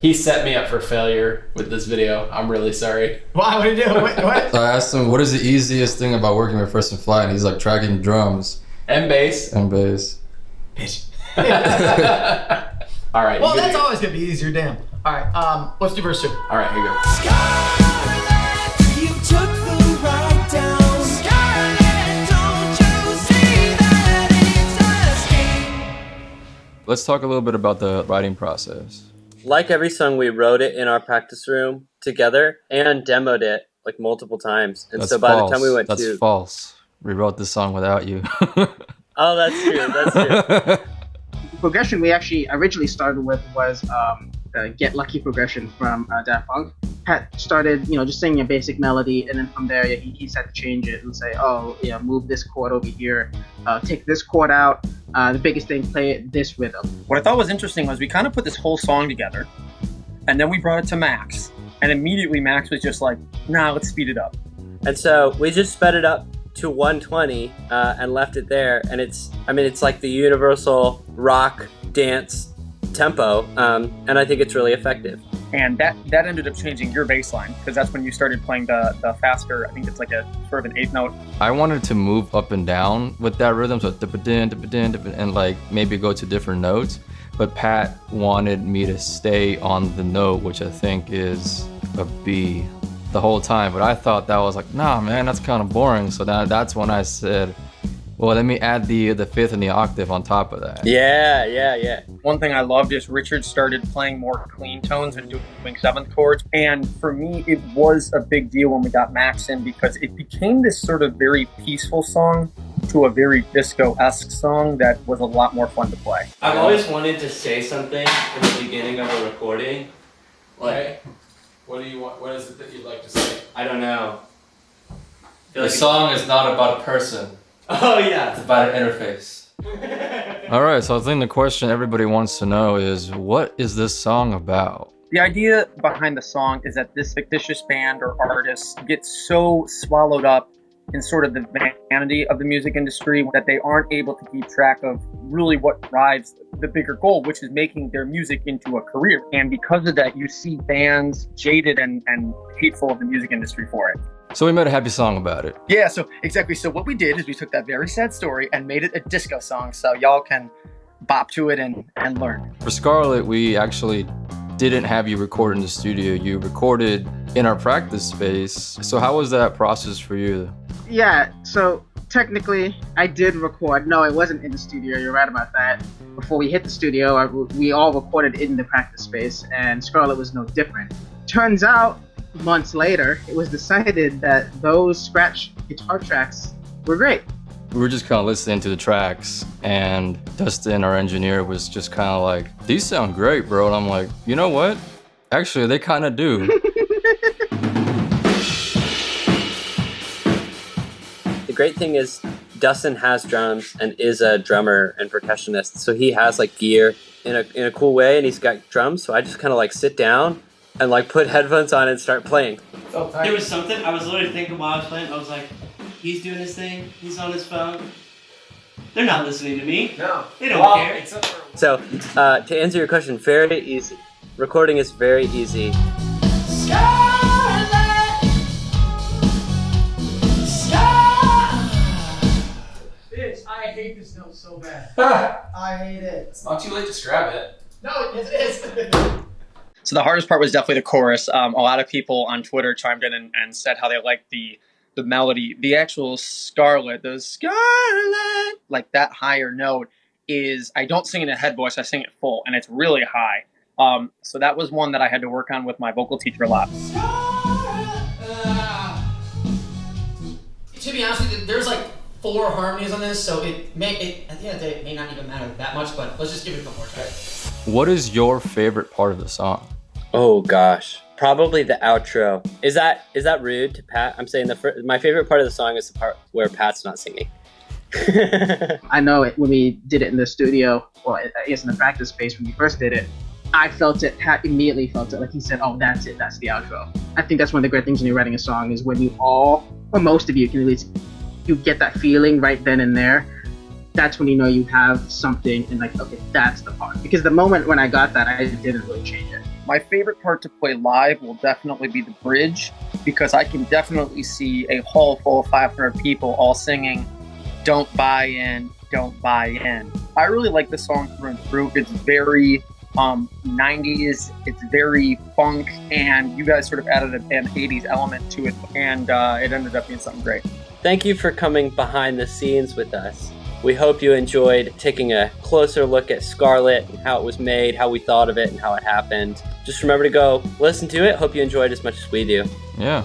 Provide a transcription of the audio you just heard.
He set me up for failure with this video. I'm really sorry. Why? What did you do? What? So I asked him, what is the easiest thing about working with First and Fly? And he's like, tracking drums. And bass. And bass. Bitch. All right. Well, that's always going to be easier, damn. All right, let's do verse 2. All right, here you go. Scarlett, you took the ride down. Scarlett, don't you see that it's a scheme? Let's talk a little bit about the writing process. Like every song, we wrote it in our practice room together and demoed it like multiple times. And That's so by false. the time we went That's to... false. We wrote this song without you. Oh, that's true. That's true. Progression we actually originally started with was the Get Lucky progression from Daft Punk. Pat started, just singing a basic melody, and then from there he started to change it and say, move this chord over here, take this chord out, the biggest thing, play it this rhythm. What I thought was interesting was we kind of put this whole song together, and then we brought it to Max, and immediately Max was just like, nah, let's speed it up. And so we just sped it up to 120 and left it there. And it's like the universal rock dance tempo. And I think it's really effective. And that ended up changing your bass line, because that's when you started playing the faster, I think it's like a sort of an 8th note. I wanted to move up and down with that rhythm, so dip-a-din, dip-a-din, dip-a-din, and like maybe go to different notes. But Pat wanted me to stay on the note, which I think is a B, the whole time. But I thought that was like, nah, man, that's kind of boring. So that's when I said, well, let me add the fifth and the octave on top of that. Yeah. One thing I loved is Richard started playing more clean tones and doing 7th chords. And for me, it was a big deal when we got Max in, because it became this sort of very peaceful song to a very disco-esque song that was a lot more fun to play. I've always wanted to say something in the beginning of a recording. Okay. What do you want? What is it that you'd like to say? I don't know. The song is not about a person. Oh, yeah. It's about an interface. All right, so I think the question everybody wants to know is, what is this song about? The idea behind the song is that this fictitious band or artist gets so swallowed up in sort of the vanity of the music industry that they aren't able to keep track of really what drives the bigger goal, which is making their music into a career. And because of that, you see bands jaded and hateful of the music industry for it. So we made a happy song about it. Yeah, so exactly. So what we did is we took that very sad story and made it a disco song, so y'all can bop to it and learn. For Scarlett, we actually didn't have you record in the studio. You recorded in our practice space. So how was that process for you? Yeah, so technically I did record. No, it wasn't in the studio. You're right about that. Before we hit the studio, we all recorded in the practice space, and Scarlett was no different. Turns out, months later, it was decided that those scratch guitar tracks were great. We were just kind of listening to the tracks, and Dustin, our engineer, was just kind of like, these sound great, bro. And I'm like, you know what? Actually, they kind of do. The great thing is Dustin has drums and is a drummer and percussionist. So he has like gear in a cool way, and he's got drums. So I just kind of like sit down and like put headphones on and start playing. There was something, I was literally thinking while I was playing, I was like, he's doing his thing, he's on his phone. They're not listening to me. No. They don't care. So to answer your question, very easy. Recording is very easy. Scarlett, Bitch, I hate this note so bad. I hate it. It's not too late to scrap it. No, it is. So the hardest part was definitely the chorus. A lot of people on Twitter chimed in and said how they liked the melody. The actual Scarlett, the Scarlett, like that higher note is, I don't sing it in a head voice, I sing it full, and it's really high. So that was one that I had to work on with my vocal teacher a lot. To be honest with you, there's like 4 harmonies on this, so at the end of the day, it may not even matter that much, but let's just give it a couple more tries. What is your favorite part of the song? Oh gosh, probably the outro. Is that rude to Pat? I'm saying my favorite part of the song is the part where Pat's not singing. I know it when we did it in the studio, or I guess in the practice space when we first did it, I felt it, Pat immediately felt it. Like he said, oh, that's it, that's the outro. I think that's one of the great things when you're writing a song is when you all, or most of you can at least, you get that feeling right then and there. That's when you know you have something and like, okay, that's the part. Because the moment when I got that, I didn't really change it. My favorite part to play live will definitely be the bridge, because I can definitely see a hall full of 500 people all singing "Don't Buy In, Don't Buy In." I really like the song through and through. It's very 90s, it's very funk, and you guys sort of added an 80s element to it, and it ended up being something great. Thank you for coming behind the scenes with us. We hope you enjoyed taking a closer look at Scarlett and how it was made, how we thought of it, and how it happened. Just remember to go listen to it. Hope you enjoyed as much as we do. Yeah.